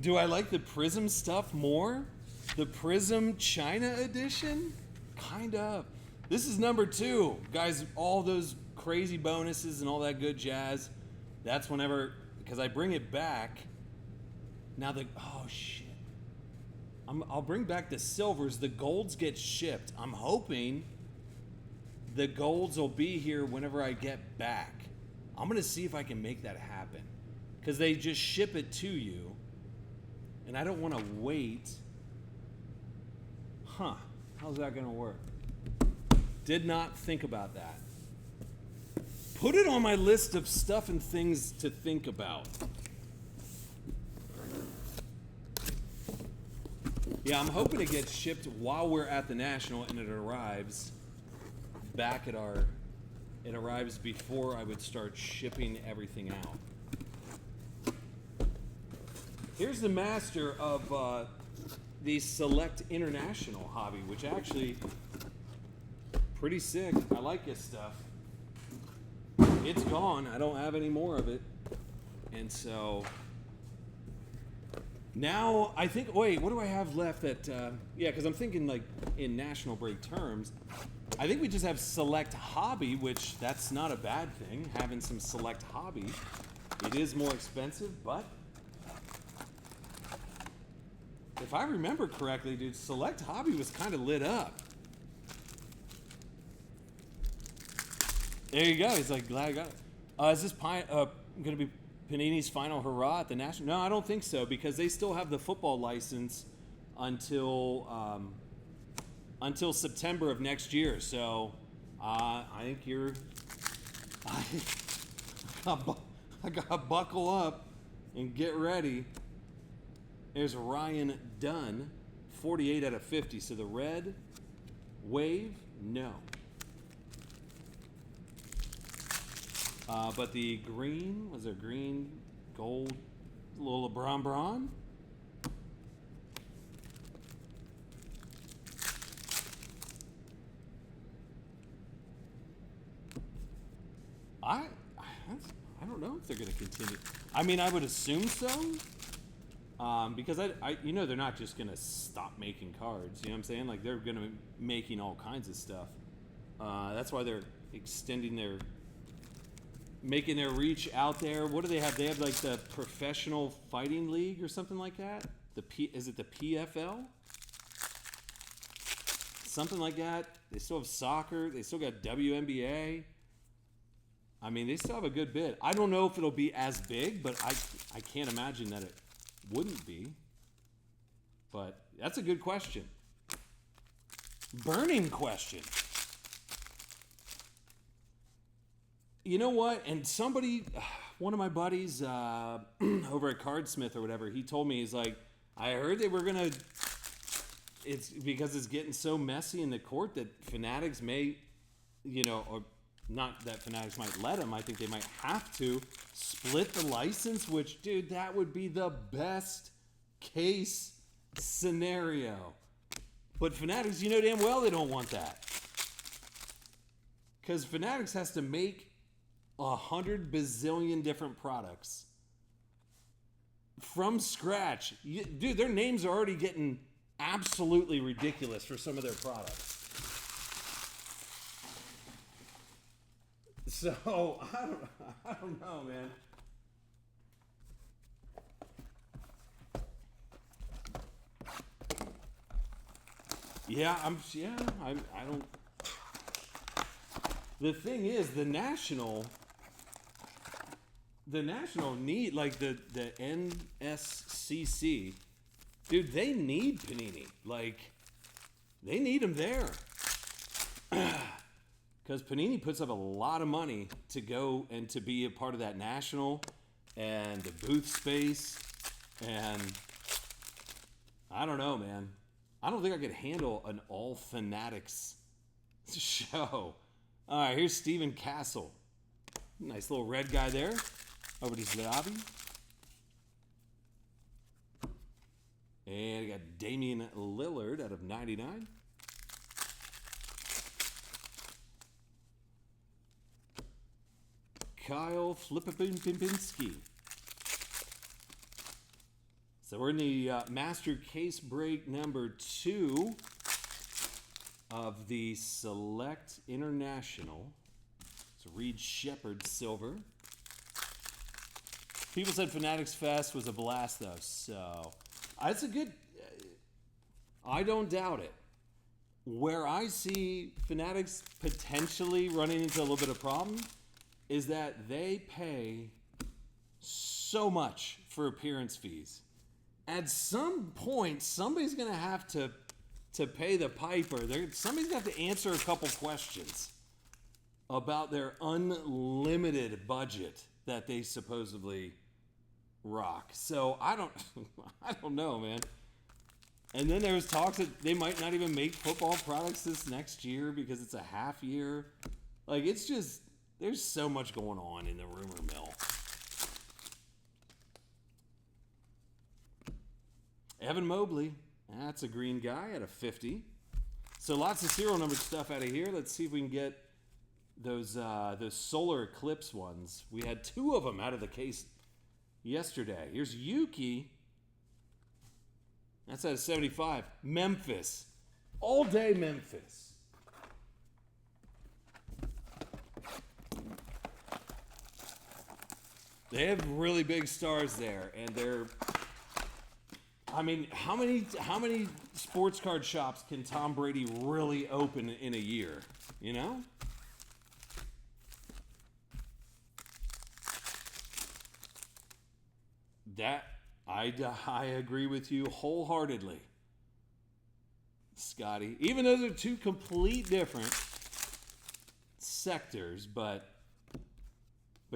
Do I like the Prism stuff more? The Prism China edition? Kind of. This is number 2. Guys, all those crazy bonuses and all that good jazz. That's whenever, because I bring it back. Now oh shit. I'll bring back the silvers. The golds get shipped. I'm hoping the golds will be here whenever I get back. I'm going to see if I can make that happen. Because they just ship it to you. And I don't want to wait. How's that going to work? Did not think about that. Put it on my list of stuff and things to think about. Yeah, I'm hoping it gets shipped while we're at the National and it arrives back at our... It arrives before I would start shipping everything out. Here's the master of the Select International hobby, which actually pretty sick. I like this stuff. It's gone. I don't have any more of it. And so now I think, wait, what do I have left that, yeah, because I'm thinking like in national break terms, I think we just have Select Hobby, which that's not a bad thing, having some Select Hobby. It is more expensive, but if I remember correctly, dude, Select Hobby was kind of lit up. There you go. He's like, glad I got it. Is this going to be Panini's final hurrah at the National? No, I don't think so, because they still have the football license until September of next year. So I think I gotta buckle up and get ready. There's Ryan Dunn, 48 out of 50. So the red wave, no. But the green, was there green, gold, a little LeBron Braun? I don't know if they're going to continue. I mean, I would assume so. Because you know, they're not just going to stop making cards. You know what I'm saying? Like, they're going to be making all kinds of stuff. That's why they're making their reach out there. What do they have? They have like the Professional Fighting League or something like that. Is it the PFL? Something like that. They still have soccer. They still got WNBA. I mean, they still have a good bit. I don't know if it'll be as big, but I can't imagine that it wouldn't be. But that's a good question. Burning question. You know what? And somebody, one of my buddies over at Cardsmith or whatever, he told me, he's like, I heard they were going to, it's because it's getting so messy in the court that Fanatics may, you know, or not that Fanatics might let them. I think they might have to split the license, which, dude, that would be the best case scenario. But Fanatics, you know damn well they don't want that. Because Fanatics has to make 100 bazillion different products from scratch. Dude, their names are already getting absolutely ridiculous for some of their products. So, I don't know, man. I don't. The thing is, the national need, like the NSCC, dude, they need Panini. Like, they need them there. Because Panini puts up a lot of money to go and to be a part of that national and the booth space. And I don't know, man. I don't think I could handle an all Fanatics show. All right, here's Steven Castle. Nice little red guy there. Over to Zlavi. And I got Damian Lillard out of 99. Kyle Flippinski. So we're in the master case break number 2 of the Select International. It's Reed Shepherd Silver. People said Fanatics Fest was a blast, though, so it's a good. I don't doubt it. Where I see Fanatics potentially running into a little bit of problem is that they pay so much for appearance fees. At some point, somebody's going to have to pay the piper. Somebody's going to have to answer a couple questions about their unlimited budget that they supposedly rock. So I don't know, man. And then there was talks that they might not even make football products this next year because it's a half year. Like, it's just, there's so much going on in the rumor mill. Evan Mobley, that's a green guy at a 50. So lots of serial numbered stuff out of here. Let's see if we can get those solar eclipse ones. We had 2 of them out of the case yesterday. Here's Yuki. That's at a 75. Memphis. All day Memphis. They have really big stars there, and they're, I mean, how many sports card shops can Tom Brady really open in a year? You know? That I agree with you wholeheartedly, Scotty. Even though they're 2 complete different sectors, but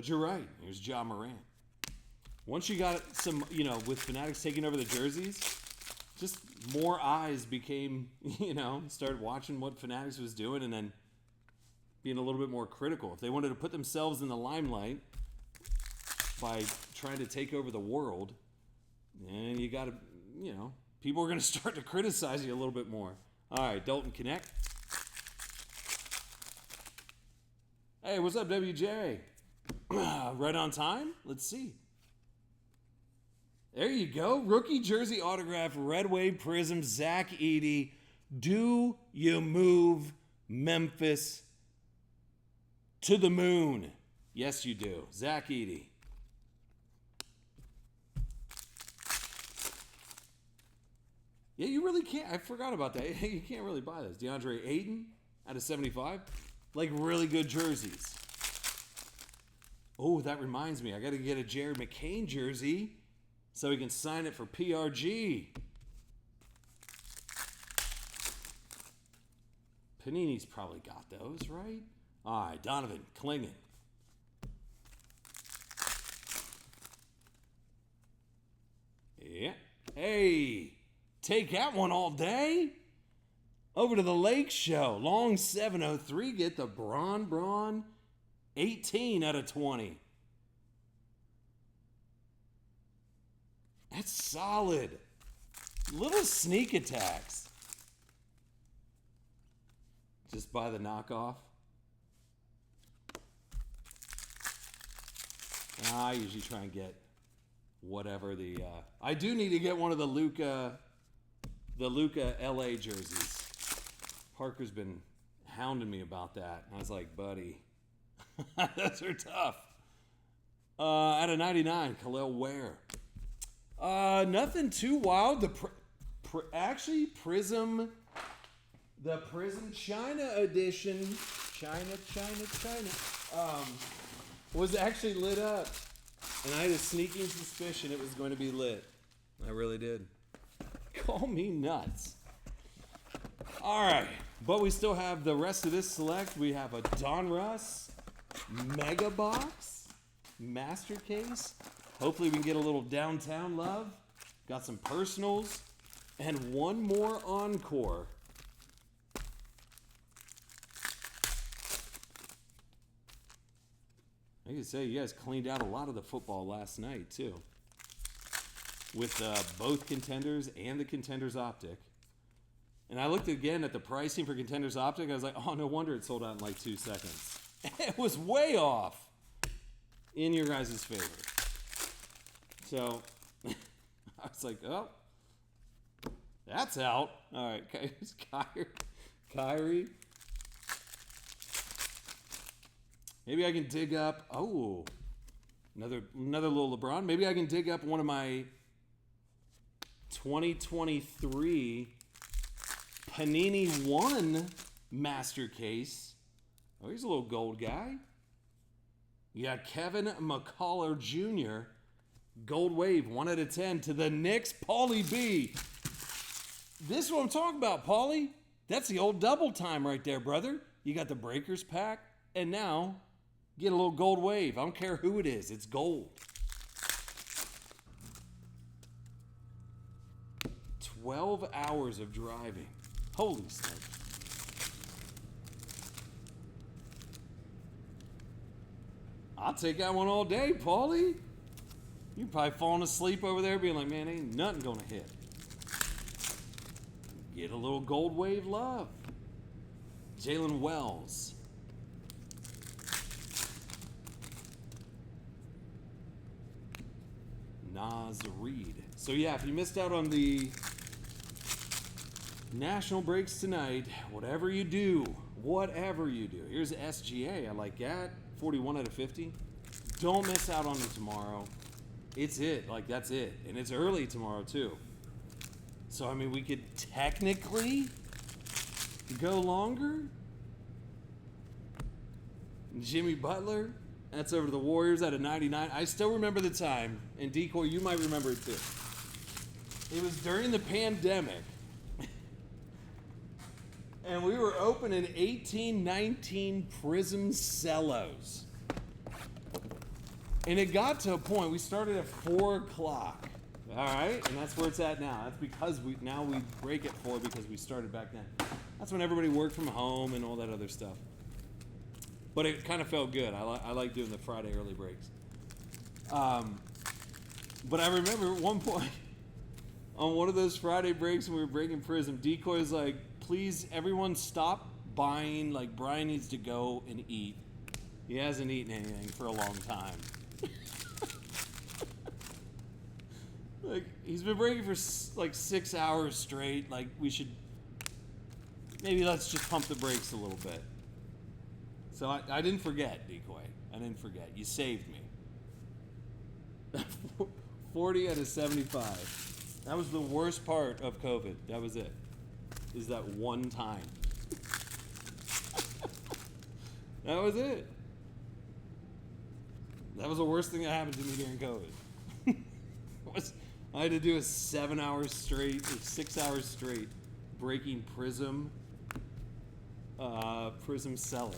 you're right. Here's Ja Morant. Once you got some, with Fanatics taking over the jerseys, just more eyes became, started watching what Fanatics was doing and then being a little bit more critical. If they wanted to put themselves in the limelight by trying to take over the world, and you got to, people are going to start to criticize you a little bit more. All right, Dalton Connect. Hey, what's up, WJ? Right on time? Let's see. There you go. Rookie jersey autograph, Red Wave Prism, Zach Edey. Do you move Memphis to the moon? Yes, you do. Zach Edey. Yeah, you really can't. I forgot about that. You can't really buy those. DeAndre Ayton out of 75. Like, really good jerseys. Oh, that reminds me. I got to get a Jared McCain jersey so he can sign it for PRG. Panini's probably got those, right? All right, Donovan Clingan. Yeah. Hey, take that one all day. Over to the Lake Show. Long 703. Get the Braun 18 out of 20. That's solid. Little sneak attacks. Just buy the knockoff. I usually try and get whatever the... I do need to get one of the Luka LA jerseys. Parker's been hounding me about that. And I was like, buddy, those are tough. Out of 99, Khalil Ware. Nothing too wild. Actually, Prism, the Prism China edition, China, was actually lit up. And I had a sneaking suspicion it was going to be lit. I really did. Call me nuts. All right, but we still have the rest of this select. We have a Don Russ Mega Box Master Case. Hopefully we can get a little downtown love. Got some personals and one more encore. I can say you guys cleaned out a lot of the football last night too, with both Contenders and the Contenders Optic. And I looked again at the pricing for Contenders Optic. I was like, oh, no wonder it sold out in like 2 seconds. It was way off in your guys' favor. So I was like, oh, that's out. All right, Kyrie. Maybe I can dig up. Oh, another little LeBron. Maybe I can dig up one of my 2023 Panini 1 master case. Oh, he's a little gold guy. You got Kevin McCullough Jr. Gold wave, 1 out of 10 to the Knicks. Paulie B. This is what I'm talking about, Paulie. That's the old double time right there, brother. You got the Breakers pack, and now get a little gold wave. I don't care who it is. It's gold. 12 hours of driving. Holy smoke. I'll take that one all day, Paulie. You're probably falling asleep over there being like, man, ain't nothing going to hit. Get a little gold wave love. Jalen Wells. Nas Reed. So yeah, if you missed out on the national breaks tonight, whatever you do, here's SGA. I like that. 41 out of 50. Don't miss out on it tomorrow. It's it. Like, that's it. And it's early tomorrow, too. So, I mean, we could technically go longer. Jimmy Butler. That's over to the Warriors at a 99. I still remember the time. And Decoy, you might remember it, too. It was during the pandemic. And we were opening 1819 Prism Cellos. And it got to a point, we started at 4 o'clock. All right? And that's where it's at now. That's because we break at 4 because we started back then. That's when everybody worked from home and all that other stuff. But it kind of felt good. I like doing the Friday early breaks. But I remember at one point, on one of those Friday breaks when we were breaking Prism, Decoy was like, please, everyone stop buying. Like, Brian needs to go and eat. He hasn't eaten anything for a long time. Like, he's been breaking for like 6 hours straight. Like, maybe let's just pump the brakes a little bit. So I didn't forget, Decoy. I didn't forget. You saved me. 40 out of 75. That was the worst part of COVID. That was it. Is that one time. That was it. That was the worst thing that happened to me during COVID. I had to do a 7 hours straight, or 6 hours straight, breaking Prism Sellers.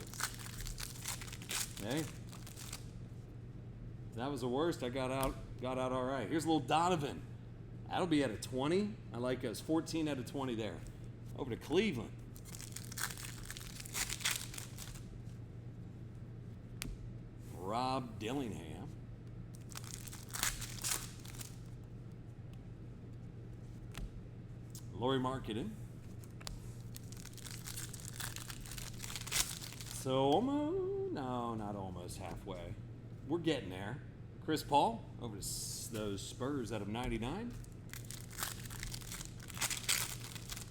Okay? That was the worst. I got out all right. Here's a little Donovan. That'll be at a 20. I like us. 14 out of 20 there. Over to Cleveland. Rob Dillingham. Laurie Marketing. So almost, no, not almost halfway. We're getting there. Chris Paul over to those Spurs out of 99.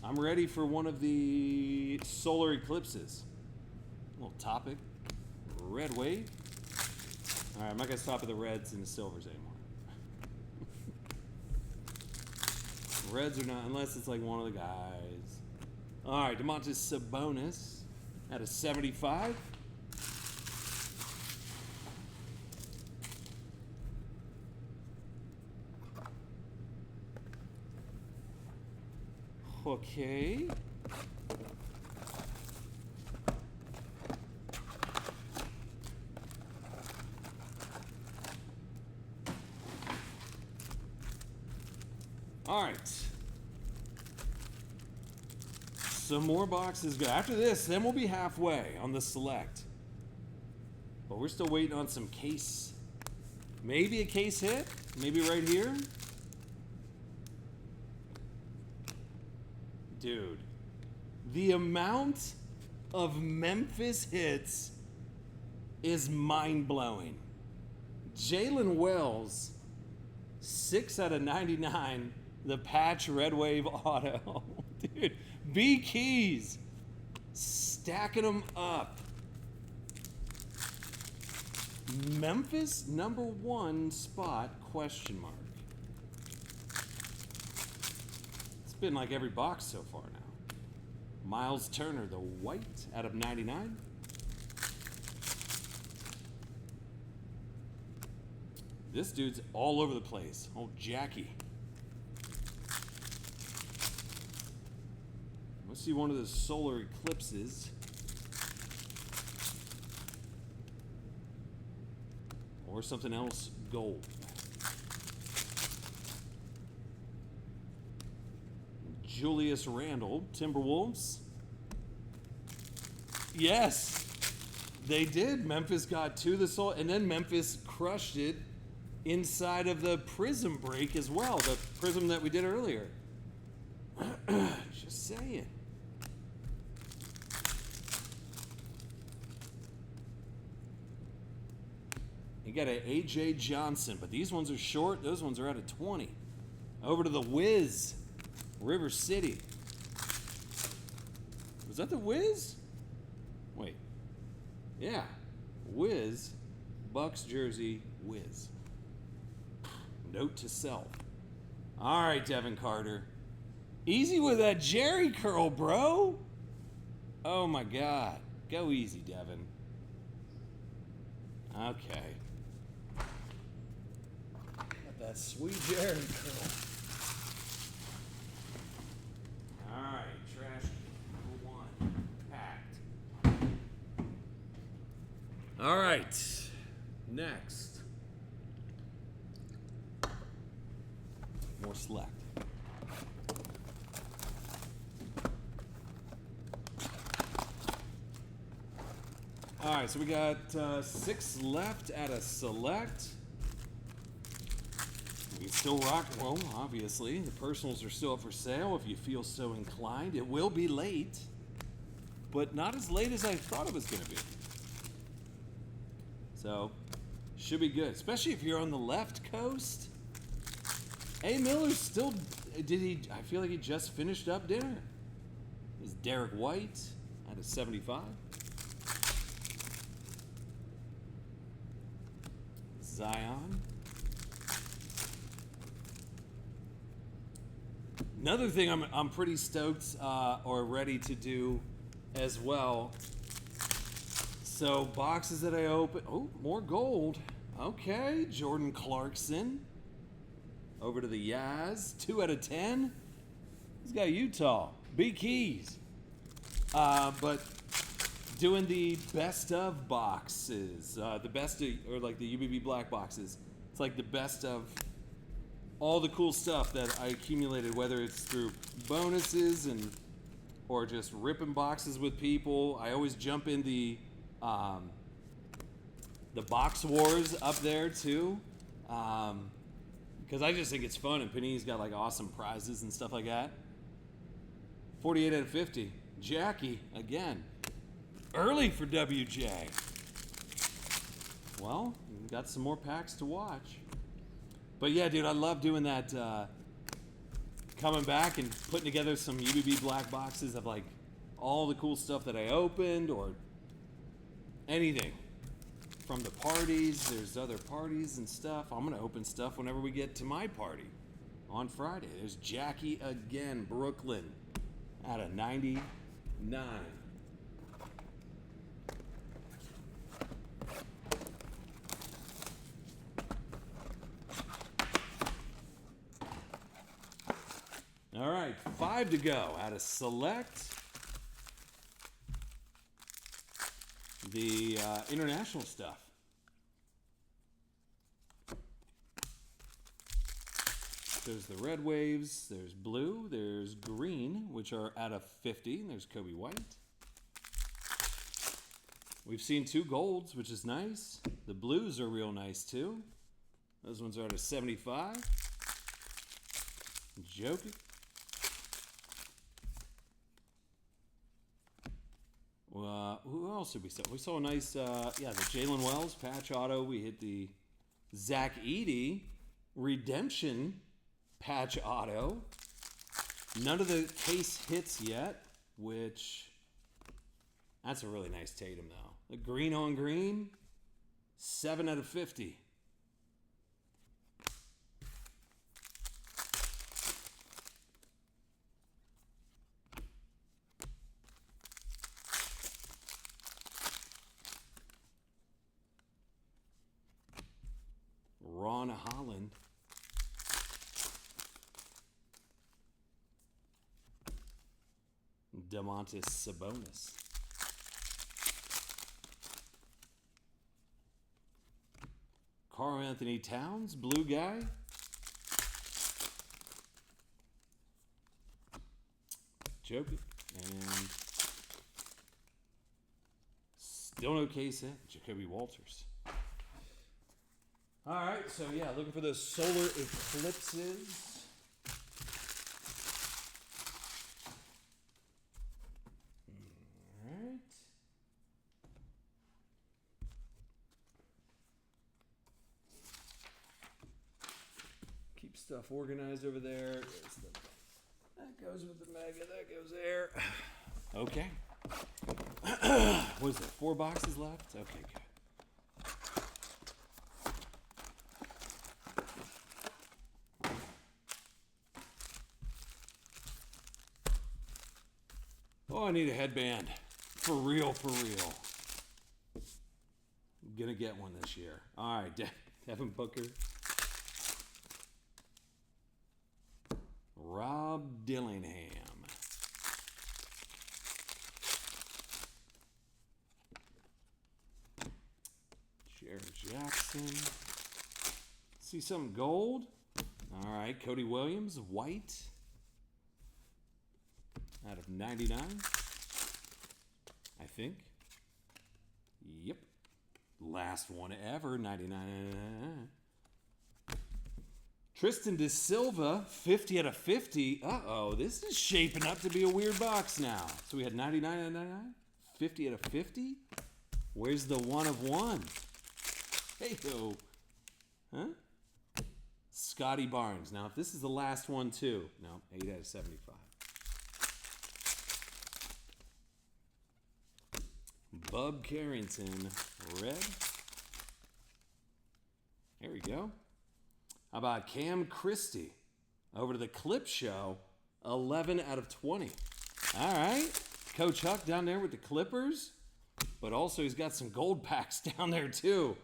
I'm ready for one of the solar eclipses. A little topic. Red wave. All right, I'm not going to stop at the reds and the silvers anymore. Reds are not, unless it's like one of the guys. All right, Domantas Sabonis at a 75. Okay. All right. Some more boxes go. After this, then we'll be halfway on the select. But we're still waiting on some case. Maybe a case hit. Maybe right here. Dude, the amount of Memphis hits is mind-blowing. Jalen Wells, 6 out of 99. The patch Red Wave auto. Dude, B keys. Stacking them up. Memphis #1 spot, question mark. It's been like every box so far now. Miles Turner, the white out of 99. This dude's all over the place. Oh, Jackie. Let's see one of the solar eclipses. Or something else gold. Julius Randle, Timberwolves. Yes, they did. Memphis got to the soul, and then Memphis crushed it inside of the prism break as well. The prism that we did earlier. Just saying. You got an A.J. Johnson, but these ones are short. Those ones are out of 20. Over to the Wiz, River City. Was that the Wiz? Wait. Yeah. Wiz, Bucks jersey, Wiz. Note to self. All right, Devin Carter. Easy with that Jerry curl, bro. Oh, my God. Go easy, Devin. Okay. Got that sweet Jerry curl. All right, trash #1 packed. All right, next. More select. All right, so we got 6 left at a select. We can still rock one, obviously. The personals are still up for sale if you feel so inclined. It will be late, but not as late as I thought it was going to be. So, should be good, especially if you're on the left coast. A. Miller's still, I feel like he just finished up dinner. This is Derek White out of 75. Zion. Another thing I'm pretty stoked or ready to do as well. So boxes that I open. Oh, more gold. Okay, Jordan Clarkson. Over to the Yaz. 2 out of 10. He's got Utah. B keys. But doing the best of boxes, the best of, or like the UBB black boxes. It's like the best of all the cool stuff that I accumulated, whether it's through bonuses or just ripping boxes with people. I always jump in the box wars up there too, because I just think it's fun, and Panini's got like awesome prizes and stuff like that. 48 out of 50. Jackie again. Early for WJ. Well, we've got some more packs to watch. But yeah, dude, I love doing that. Coming back and putting together some UBB black boxes of like all the cool stuff that I opened or anything from the parties. There's other parties and stuff. I'm going to open stuff whenever we get to my party on Friday. There's Jackie again, Brooklyn, out of 99. All right, 5 to go out of select. The international stuff. There's the red waves, there's blue, there's green, which are out of 50, and there's Kobe White. We've seen 2 golds, which is nice. The blues are real nice too. Those ones are out of 75. Joking. Who else did we sell? We saw a nice, the Jalen Wells patch auto. We hit the Zach Edey redemption patch auto. None of the case hits yet, which that's a really nice Tatum though. The green on green, 7 out of 50. Ron Holland. Domantas Sabonis. Karl Anthony Towns, blue guy. Jokic. And still no case hit, Jacoby Walters. All right, so yeah, looking for those solar eclipses. All right. Keep stuff organized over there. That goes with the mega, that goes there. Okay. What is it, 4 boxes left? Okay, good. Oh, I need a headband. For real, for real. I'm gonna get one this year. All right, Devin Booker. Rob Dillingham. Jared Jackson. See some gold? All right, Cody Williams, white. Out of 99, I think. Yep. Last one ever, 99. Tristan De Silva, 50 out of 50. Uh-oh, this is shaping up to be a weird box now. So we had 99 out of 99, 50 out of 50. Where's the 1 of 1? Hey-ho. Huh? Scotty Barnes. Now, if this is the last one, too. No, 8 out of 75. Bub Carrington, red. There we go. How about Cam Christie? Over to the Clip Show, 11 out of 20. All right. Coach Huck down there with the Clippers. But also he's got some gold packs down there too.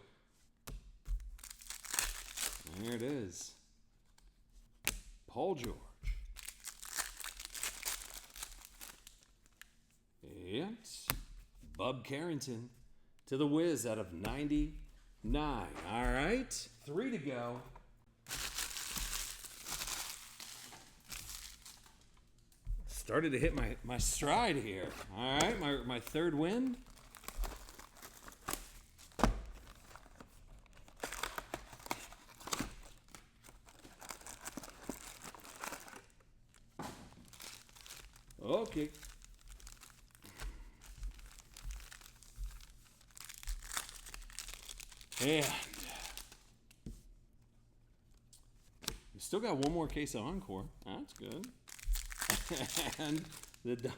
There it is. Paul George. And Bub Carrington to the Wiz out of 99. All right, 3 to go. Started to hit my stride here. All right, my third win. Okay. And we still got one more case of Encore. That's good. And the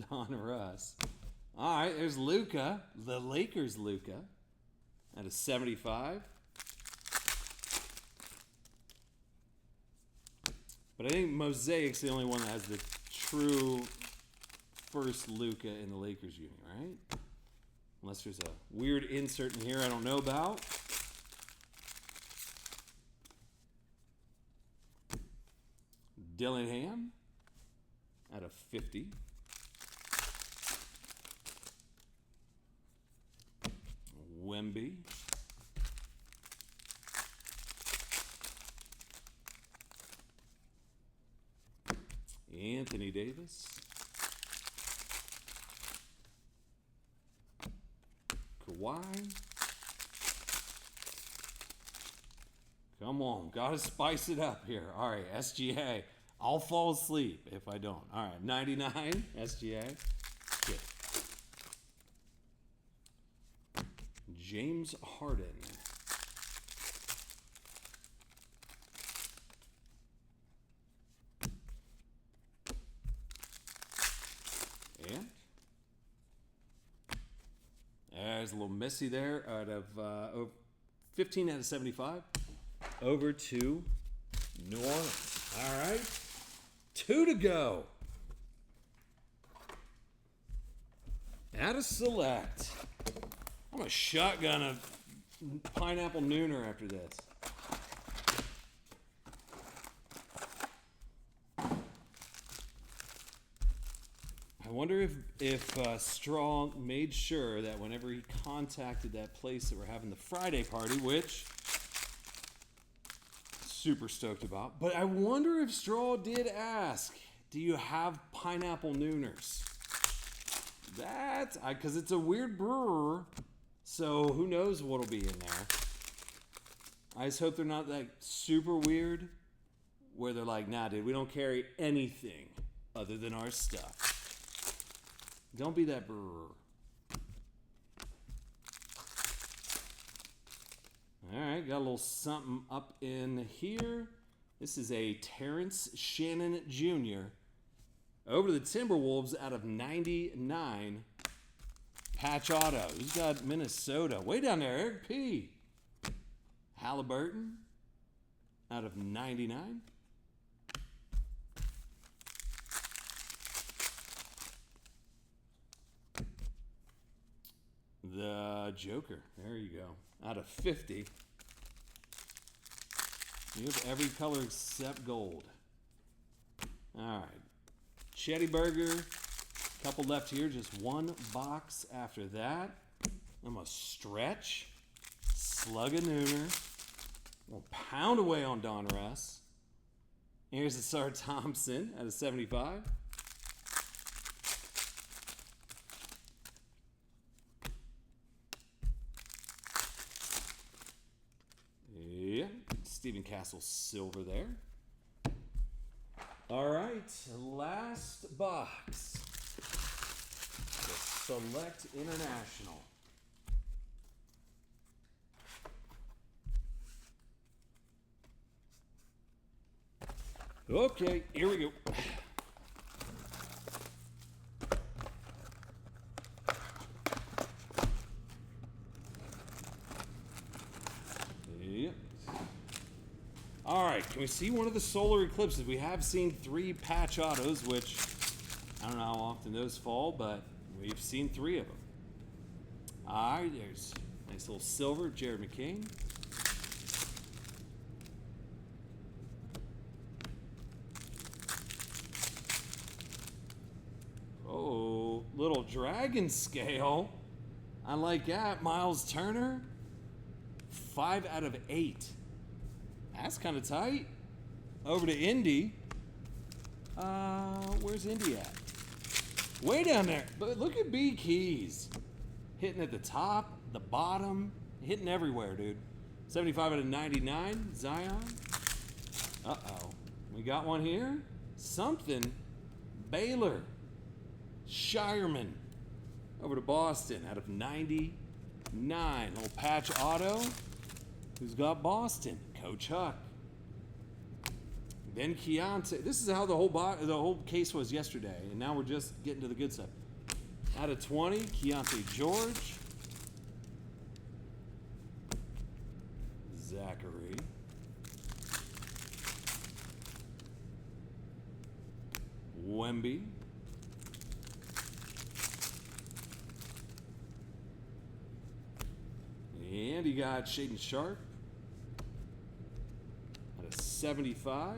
Don Russ. All right, there's Luka, the Lakers Luka, at a 75. But I think Mosaic's the only one that has the true first Luka in the Lakers uni, right? Unless there's a weird insert in here I don't know about. Dillingham out of 50. Wemby. Anthony Davis. Kawhi. Come on, gotta spice it up here. All right, SGA. I'll fall asleep if I don't. All right, 99, SGA. Good. James Harden. And there's a little Missy there out of 15 out of 75. Over to New Orleans. All right. 2 to go. Out of Select. I'm going to shotgun a pineapple nooner after this. I wonder if Straw made sure that whenever he contacted that place that we're having the Friday party, which super stoked about, but I wonder if Straw did ask, do you have pineapple nooners? That, because it's a weird brewer, so who knows what'll be in there. I just hope they're not like super weird, where they're like, nah, dude, we don't carry anything other than our stuff. Don't be that brewer. All right, got a little something up in here. This is a Terrence Shannon Jr. Over to the Timberwolves out of 99. Patch auto. Who's got Minnesota? Way down there, Eric P. Halliburton out of 99. The Joker. There you go. Out of 50. You have every color except gold. All right. Chetty Burger. Couple left here. Just one box after that. I'm going to stretch. Slug a nooner. We'll pound away on Don Russ. Here's a Sar Thompson out of 75. Yeah, Stephen Castle silver there. All right, last box. The Select International. Okay, here we go. Yep. All right, can we see one of the solar eclipses? We have seen 3 patch autos, which I don't know how often those fall, but we've seen 3 of them. All right, there's a nice little silver, Jared McCain. Oh, little dragon scale. I like that. Miles Turner. 5 out of 8. That's kind of tight. Over to Indy. Where's Indy at? Way down there. But look at B Keys. Hitting at the top, the bottom, hitting everywhere, dude. 75 out of 99. Zion. Uh-oh. We got one here. Something. Baylor. Shireman. Over to Boston out of 99. Little patch auto. Who's got Boston? Coach Huck. Then Keontae. This is how the whole case was yesterday, and now we're just getting to the good stuff. Out of 20, Keontae George. Zachary. Wemby. And he got Shaden Sharp out of 75.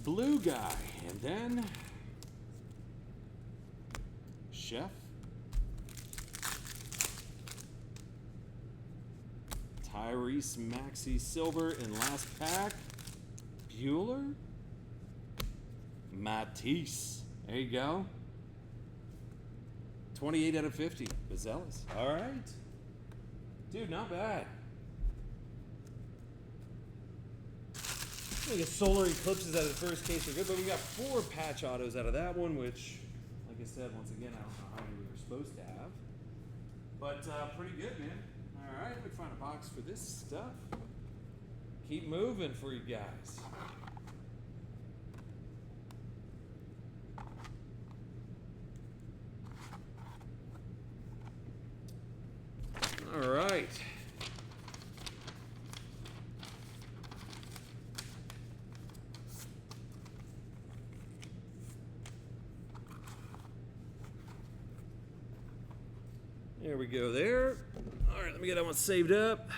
Blue guy. And then Chef. Tyrese Maxey Silver in last pack. Bueller. Matisse. There you go. 28 out of 50. Bazelis. All right. Dude, not bad. I think solar eclipses out of the first case are good, but we got 4 patch autos out of that one, which, like I said, once again, I don't know how many we were supposed to have. But pretty good, man. All right, we find a box for this stuff. Keep moving for you guys. All right. There we go there. All right, let me get that one saved up.